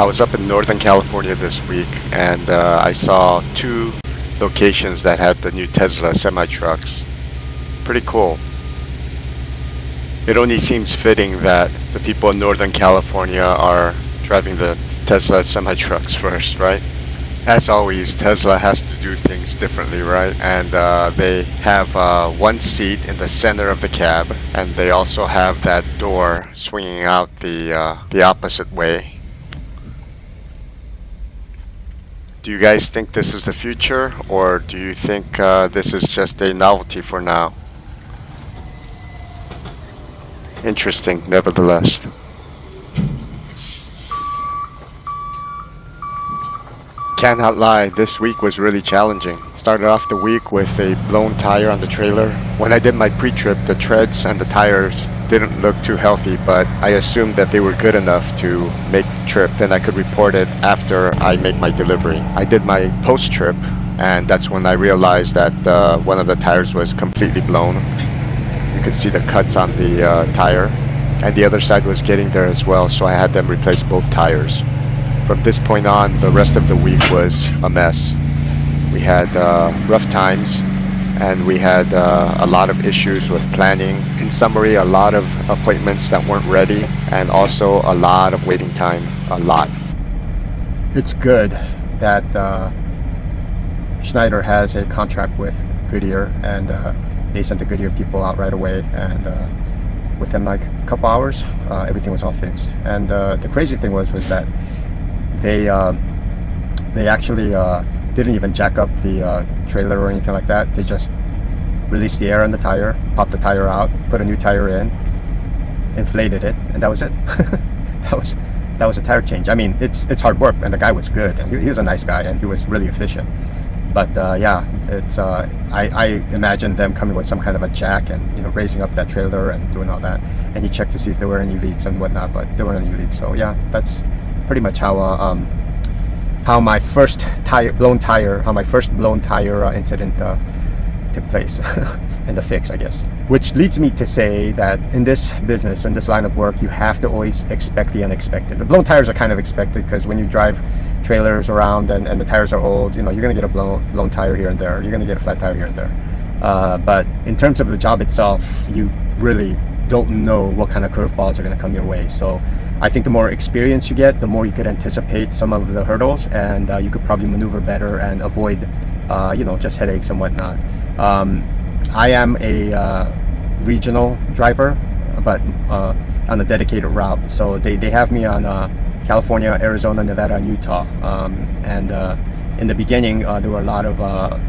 I was up in Northern California this week, and I saw two locations that had the new Tesla semi-trucks. Pretty cool. It only seems fitting that the people in Northern California are driving the Tesla semi-trucks first, right? As always, Tesla has to do things differently, right? And they have one seat in the center of the cab, and they also have that door swinging out the opposite way. Do you guys think this is the future, or do you think this is just a novelty for now? Interesting, nevertheless. Cannot lie, this week was really challenging. Started off the week with a blown tire on the trailer. When I did my pre-trip, the treads and the tires didn't look too healthy, but I assumed that they were good enough to make the trip, then I could report it after I make my delivery. I did my post-trip, and that's when I realized that one of the tires was completely blown. You could see the cuts on the tire, and the other side was getting there as well, so I had them replace both tires. From this point on, the rest of the week was a mess. We had rough times, and we had a lot of issues with planning. In summary, a lot of appointments that weren't ready, and also a lot of waiting time. A lot. It's good that Schneider has a contract with Goodyear, and they sent the Goodyear people out right away, and within like a couple hours, everything was all fixed. And the crazy thing was that they actually didn't even jack up the trailer or anything like that. They just released the air in the tire, popped the tire out, put a new tire in, inflated it, and that was it. that was a tire change. I mean, it's hard work, and the guy was good, and he was a nice guy, and he was really efficient. But yeah, it's I imagine them coming with some kind of a jack and raising up that trailer and doing all that. And he checked to see if there were any leaks and whatnot, but there weren't any leaks. So yeah, that's pretty much how my first blown tire incident took place and the fix, I guess. Which leads me to say that in this business, in this line of work, you have to always expect the unexpected. The blown tires are kind of expected because when you drive trailers around and the tires are old, you're going to get a blown tire here and there. You're going to get a flat tire here and there. But in terms of the job itself, you really don't know what kind of curveballs are going to come your way. So I think the more experience you get, the more you could anticipate some of the hurdles, and you could probably maneuver better and avoid just headaches and whatnot. I am a regional driver, but on a dedicated route. So they have me on California, Arizona, Nevada, and Utah. And in the beginning, there were a lot of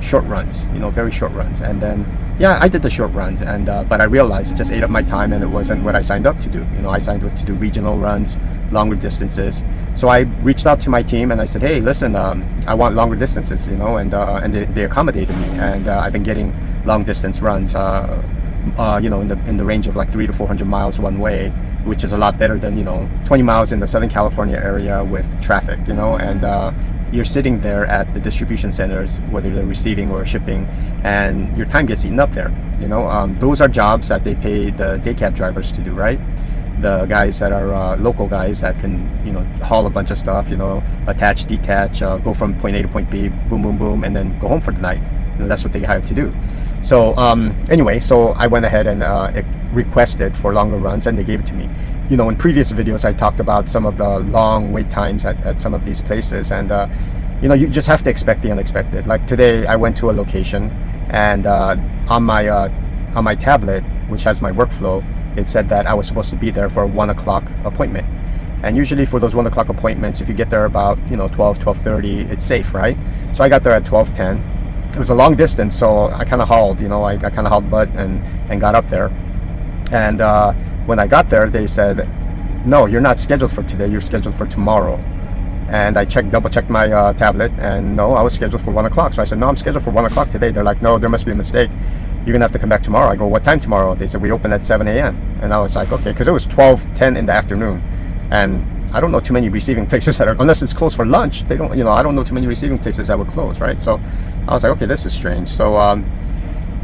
short runs, very short runs. And then, yeah, I did the short runs, and but I realized it just ate up my time, and it wasn't what I signed up to do. I signed up to do regional runs, longer distances. So I reached out to my team and I said, hey, listen, I want longer distances, and they accommodated me, and I've been getting long distance runs, in the range of like 300 to 400 miles one way, which is a lot better than 20 miles in the Southern California area with traffic, and you're sitting there at the distribution centers, whether they're receiving or shipping, and your time gets eaten up there. Those are jobs that they pay the day cab drivers to do, right? The guys that are local guys that can haul a bunch of stuff, attach, detach, go from point A to point B, boom boom boom, and then go home for the night. That's what they hired to do. So anyway, so I went ahead and requested for longer runs, and they gave it to me. In previous videos I talked about some of the long wait times at some of these places, and you just have to expect the unexpected. Like today I went to a location, and on my tablet, which has my workflow, it said that I was supposed to be there for a 1 o'clock appointment. And usually for those 1 o'clock appointments, if you get there about 12:30, it's safe, right? So I got there at 12:10. It was a long distance, so I kind of hauled, I kind of hauled butt and got up there. And when I got there, they said, no, you're not scheduled for today, you're scheduled for tomorrow. And I double checked my tablet, and no, I was scheduled for 1 o'clock. So I said, no, I'm scheduled for 1 o'clock today. They're like, no, there must be a mistake. You're gonna have to come back tomorrow. I go, what time tomorrow? They said, we open at 7 a.m. And I was like, okay, because it was 12:10 in the afternoon. And I don't know too many receiving places that are, unless it's closed for lunch, they don't, I don't know too many receiving places that would close, right? So I was like, okay, this is strange. So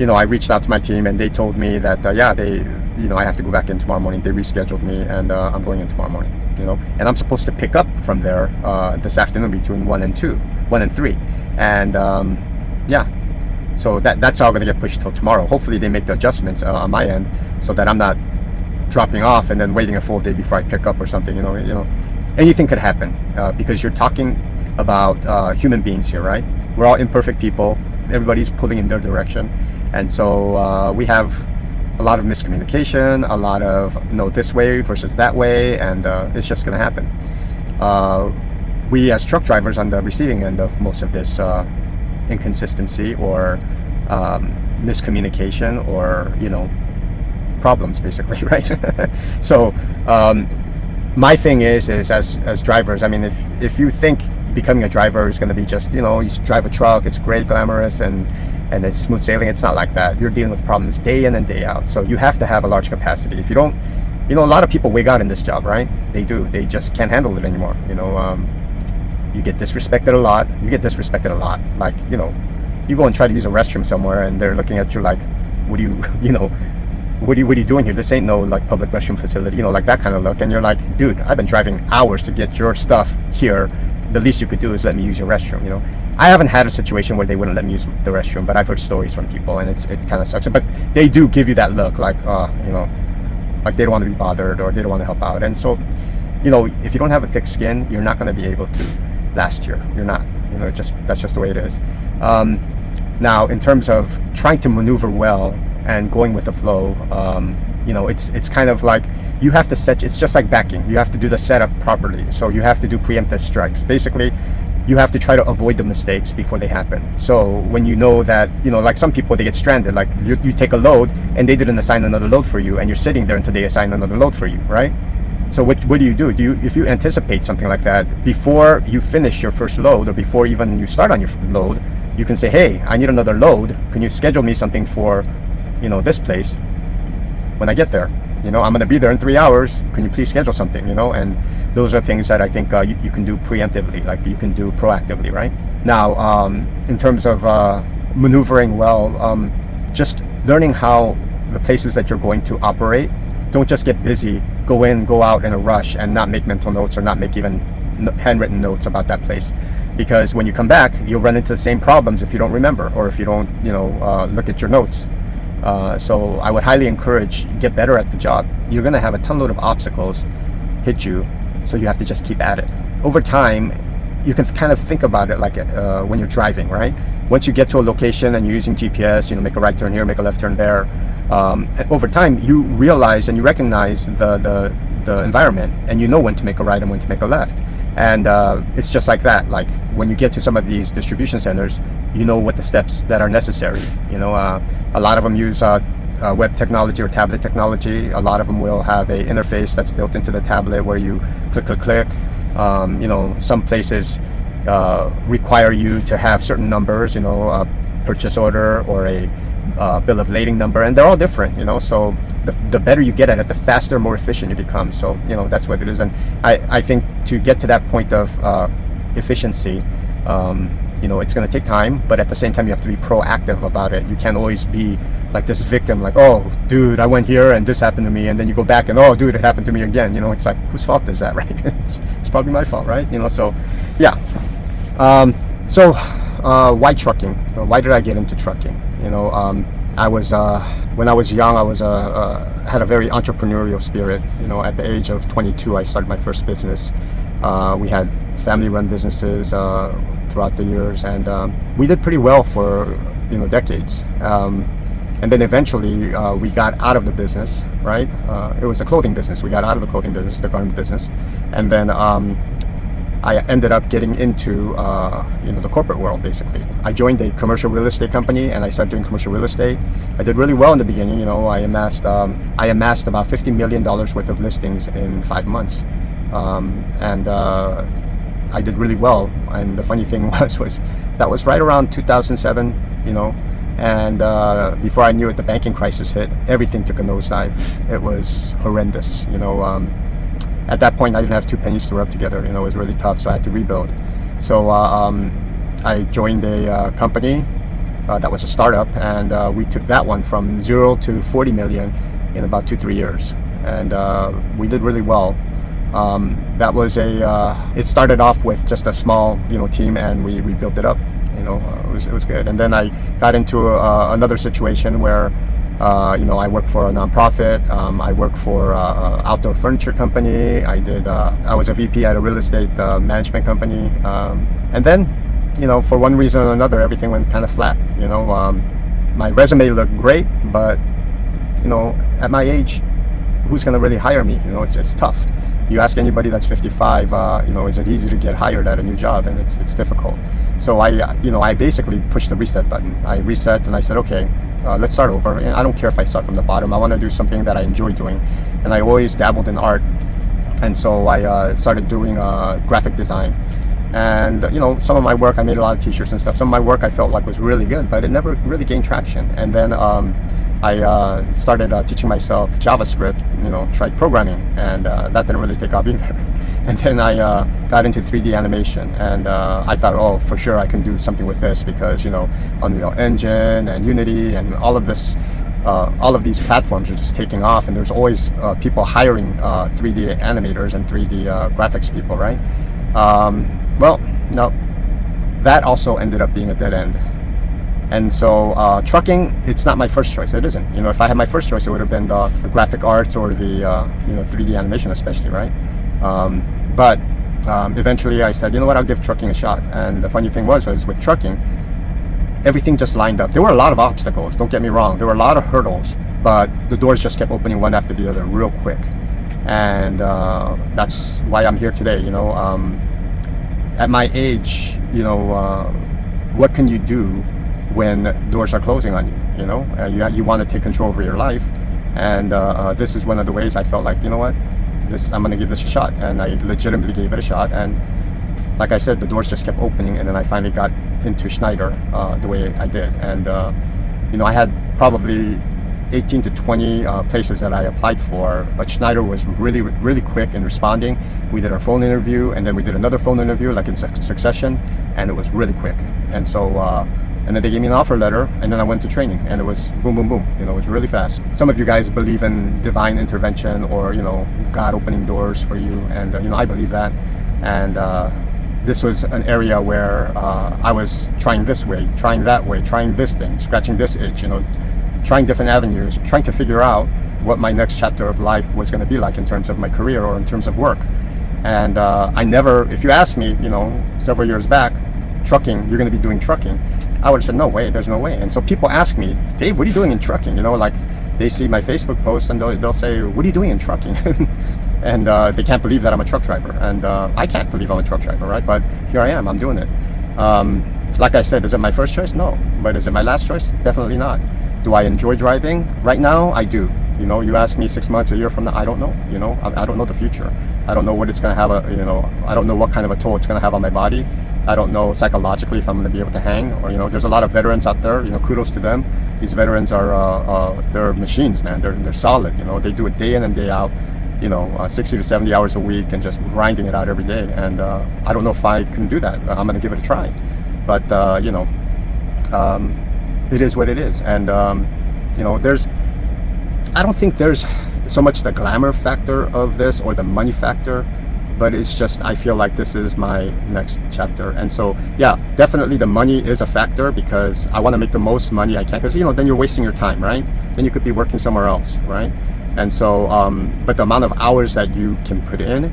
I reached out to my team and they told me that yeah, I have to go back in tomorrow morning. They rescheduled me, and I'm going in tomorrow morning. And I'm supposed to pick up from there this afternoon between 1 and 3, and yeah. So that's all going to get pushed till tomorrow. Hopefully they make the adjustments on my end so that I'm not dropping off and then waiting a full day before I pick up or something. Anything could happen because you're talking about human beings here, right? We're all imperfect people. Everybody's pulling in their direction, and so we have a lot of miscommunication, a lot of this way versus that way, and it's just going to happen. We as truck drivers on the receiving end of most of this inconsistency or miscommunication or problems, basically, right? So my thing is as drivers, I mean, if you think becoming a driver is going to be just you drive a truck, it's great, glamorous, and it's smooth sailing, it's not like that. You're dealing with problems day in and day out, so you have to have a large capacity. If you don't, a lot of people wig out in this job, right? They just can't handle it anymore. You get disrespected a lot. Like, you go and try to use a restroom somewhere and they're looking at you like, what are you doing here? This ain't no like public restroom facility, like that kind of look. And you're like, dude, I've been driving hours to get your stuff here. The least you could do is let me use your restroom. I haven't had a situation where they wouldn't let me use the restroom, but I've heard stories from people, and it kind of sucks. But they do give you that look like, like they don't want to be bothered or they don't want to help out. And so, if you don't have a thick skin, you're not going to be able to last here. You're not. That's just the way it is. Now, in terms of trying to maneuver well and going with the flow, it's kind of like you have to set. It's just like backing. You have to do the setup properly. So you have to do preemptive strikes. Basically, you have to try to avoid the mistakes before they happen. So when that, like some people, they get stranded. Like you take a load and they didn't assign another load for you, and you're sitting there until they assign another load for you, right? So what do you do? If you anticipate something like that before you finish your first load or before even you start on your load, you can say, hey, I need another load. Can you schedule me something for, this place when I get there? I'm going to be there in 3 hours. Can you please schedule something? And those are things that I think you can do preemptively, like you can do proactively, right? Now, in terms of maneuvering well, just learning how the places that you're going to operate. Don't just get busy, go in, go out in a rush and not make mental notes or not make even handwritten notes about that place. Because when you come back, you'll run into the same problems if you don't remember or if you don't, look at your notes. So I would highly encourage, get better at the job. You're going to have a ton load of obstacles hit you, so you have to just keep at it. Over time, you can kind of think about it like when you're driving, right? Once you get to a location and you're using GPS, make a right turn here, make a left turn there. And over time, you realize and you recognize the environment, and you know when to make a right and when to make a left. And it's just like that. Like when you get to some of these distribution centers, you know what the steps that are necessary. A lot of them use web technology or tablet technology. A lot of them will have a interface that's built into the tablet where you click. Some places require you to have certain numbers, a purchase order or a bill of lading number, and they're all different, so the better you get at it, the faster, more efficient you become. So that's what it is. And I think to get to that point of efficiency, it's going to take time, but at the same time you have to be proactive about it. You can't always be like this victim, like, oh dude, I went here and this happened to me, and then you go back and, oh dude, it happened to me again. It's like, whose fault is that, right? It's probably my fault, right? So yeah. Why trucking? Why did I get into trucking? I was when I was young, I was had a very entrepreneurial spirit. At the age of 22, I started my first business. We had family-run businesses throughout the years, and we did pretty well for decades. And then eventually we got out of the business, right? It was a clothing business. We got out of the clothing business, the garment business, and then I ended up getting into the corporate world. Basically, I joined a commercial real estate company and I started doing commercial real estate. I did really well in the beginning. I amassed about $50 million worth of listings in 5 months, and I did really well. And the funny thing was that was right around 2007. And before I knew it, the banking crisis hit. Everything took a nosedive. It was horrendous. At that point, I didn't have 2 pennies to rub together. It was really tough, so I had to rebuild. So I joined a company that was a startup, and we took that one from 0 to 40 million in about 2-3 years, and we did really well. That was it started off with just a small team, and we built it up. It was good. And then I got into another situation where I worked for a nonprofit. I worked for an outdoor furniture company. I was a VP at a real estate management company. And then, for one reason or another, everything went kind of flat. My resume looked great, but, at my age, who's going to really hire me? It's tough. You ask anybody that's 55, is it easy to get hired at a new job? And it's difficult. So I basically pushed the reset button. I reset and I said, okay, let's start over. And I don't care if I start from the bottom. I want to do something that I enjoy doing. And I always dabbled in art. And so I started doing graphic design. And, some of my work, I made a lot of t-shirts and stuff. Some of my work I felt like was really good, but it never really gained traction. And then I started teaching myself JavaScript, tried programming, and that didn't really take off either. And then I got into 3D animation, and I thought, oh, for sure I can do something with this because, Unreal Engine and Unity and all of these platforms are just taking off, and there's always people hiring 3D animators and 3D graphics people, right? Well, no, that also ended up being a dead end. And so trucking, it's not my first choice. It isn't. If I had my first choice, it would have been the graphic arts or the 3D animation, especially, right? But eventually I said, you know what, I'll give trucking a shot. And the funny thing was with trucking, everything just lined up. There were a lot of obstacles, don't get me wrong. There were a lot of hurdles, but the doors just kept opening one after the other real quick. And that's why I'm here today. At my age, what can you do when doors are closing on you? You want to take control over your life, and this is one of the ways I felt like, I'm going to give this a shot. And I legitimately gave it a shot, and like I said, the doors just kept opening, and then I finally got into Schneider the way I did. And I had probably 18 to 20 places that I applied for, but Schneider was really, really quick in responding. We did our phone interview, and then we did another phone interview, like in succession, and it was really quick. And so and then they gave me an offer letter, and then I went to training, and it was boom, boom, boom. It was really fast. Some of you guys believe in divine intervention or, God opening doors for you, and, I believe that. And this was an area where I was trying this way, trying that way, trying this thing, scratching this itch, trying different avenues, trying to figure out what my next chapter of life was going to be like in terms of my career or in terms of work. And I never, if you asked me, several years back, trucking, you're going to be doing trucking, I would have said, no way, there's no way. And so people ask me, Dave, what are you doing in trucking? Like they see my Facebook post and they'll say, what are you doing in trucking? And they can't believe that I'm a truck driver. And I can't believe I'm a truck driver, right? But here I am, I'm doing it. Like I said, is it my first choice? No. But is it my last choice? Definitely not. Do I enjoy driving? Right now, I do. You ask me 6 months, a year from now, I don't know. I don't know the future. I don't know what it's going to have, I don't know what kind of a toll it's going to have on my body. I don't know psychologically if I'm going to be able to hang. Or, there's a lot of veterans out there, kudos to them. These veterans are, they're machines, man. They're solid. They do it day in and day out, 60 to 70 hours a week and just grinding it out every day. And I don't know if I can do that. I'm going to give it a try. But, it is what it is. And, I don't think there's so much the glamour factor of this or the money factor, but it's just, I feel like this is my next chapter. And so, yeah, definitely the money is a factor because I want to make the most money I can, because, then you're wasting your time, right? Then you could be working somewhere else, right? And so, but the amount of hours that you can put in,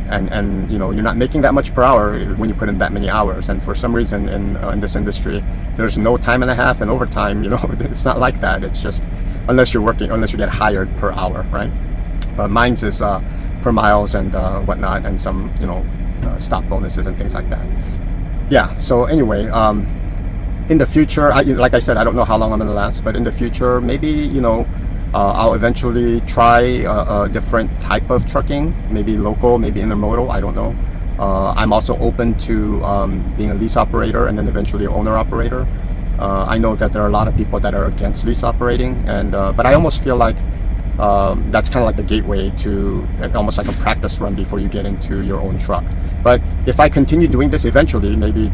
and you're not making that much per hour when you put in that many hours. And for some reason in this industry, there's no time and a half and overtime. It's not like that. It's just unless you get hired per hour, right? Mine's is per miles and whatnot, and some stock bonuses and things like that. Yeah. So anyway, in the future, like I said, I don't know how long I'm gonna last, but in the future, maybe I'll eventually try a different type of trucking, maybe local, maybe intermodal, I don't know. I'm also open to being a lease operator and then eventually owner operator. I know that there are a lot of people that are against lease operating, and but I almost feel like that's kind of like the gateway to almost like a practice run before you get into your own truck. But if I continue doing this, eventually, maybe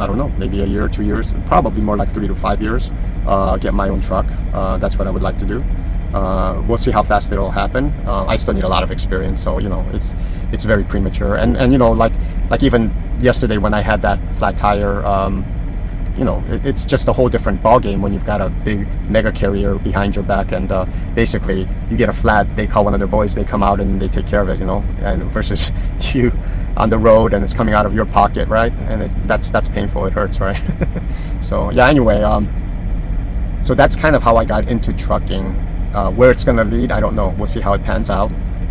I don't know, maybe a year or 2 years, probably more like 3 to 5 years, get my own truck. That's what I would like to do. We'll see how fast it'll happen. I still need a lot of experience, so it's very premature. And like even yesterday when I had that flat tire, it's just a whole different ball game when you've got a big mega carrier behind your back, and basically you get a flat, they call one of their boys, they come out and they take care of it, and versus you on the road and it's coming out of your pocket, right? And that's painful, it hurts, right? So yeah, anyway, so that's kind of how I got into trucking. Where it's going to lead, I don't know. We'll see how it pans out.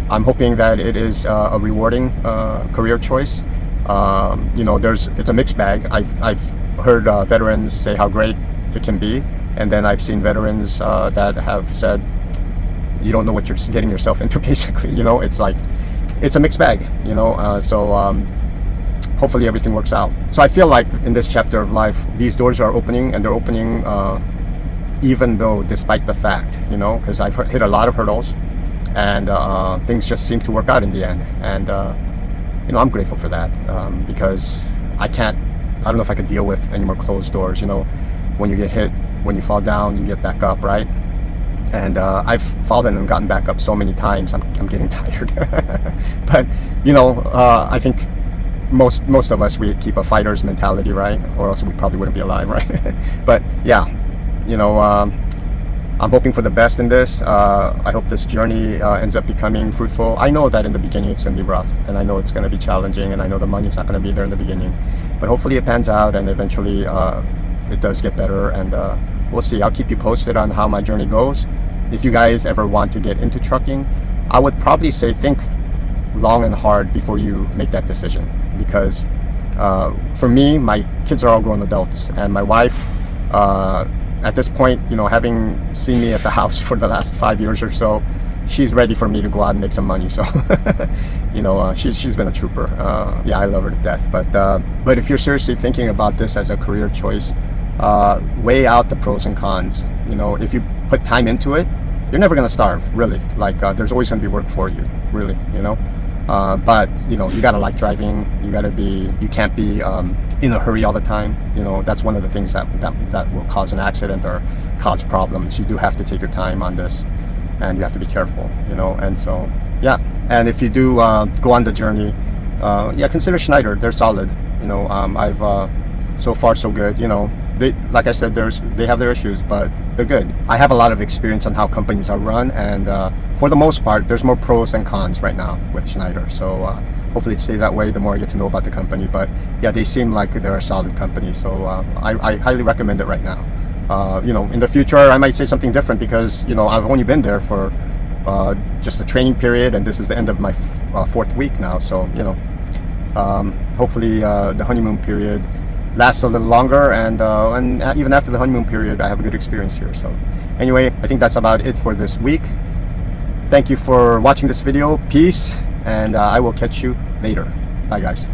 I'm hoping that it is a rewarding career choice. It's a mixed bag. I've heard veterans say how great it can be, and then I've seen veterans that have said you don't know what you're getting yourself into. Basically, it's like it's a mixed bag. So hopefully everything works out. So I feel like in this chapter of life, these doors are opening, and they're opening. Even though, despite the fact, because I've hit a lot of hurdles, and things just seem to work out in the end, and I'm grateful for that, because I don't know if I could deal with any more closed doors. When you get hit, when you fall down, you get back up, right? And I've fallen and gotten back up so many times, I'm getting tired. But I think most of us, we keep a fighter's mentality, right? Or else we probably wouldn't be alive, right? But yeah. I'm hoping for the best in this. I hope this journey ends up becoming fruitful. I know that in the beginning it's going to be rough, and I know it's going to be challenging, and I know the money's not going to be there in the beginning, but hopefully it pans out, and eventually it does get better, and we'll see. I'll keep you posted on how my journey goes. If you guys ever want to get into trucking, I would probably say think long and hard before you make that decision, because for me, my kids are all grown adults, and my wife, at this point, having seen me at the house for the last 5 years or so, she's ready for me to go out and make some money. So, she's been a trooper. Yeah, I love her to death. But if you're seriously thinking about this as a career choice, weigh out the pros and cons. If you put time into it, you're never gonna starve, really. There's always gonna be work for you, really. But you gotta like driving. You can't be in a hurry all the time. That's one of the things that will cause an accident or cause problems. You do have to take your time on this, and you have to be careful. And so yeah. And if you do go on the journey, consider Schneider. They're solid. I've so far so good. Like I said, they have their issues, but they're good. I have a lot of experience on how companies are run, and for the most part, there's more pros than cons right now with Schneider. So hopefully it stays that way the more I get to know about the company. But yeah, they seem like they're a solid company, so I highly recommend it right now. In the future, I might say something different, because I've only been there for just a training period, and this is the end of my fourth week now. So hopefully the honeymoon period lasts a little longer, and even after the honeymoon period, I have a good experience here. So anyway, I think that's about it for this week. Thank you for watching this video. Peace, and I will catch you later. Bye, guys.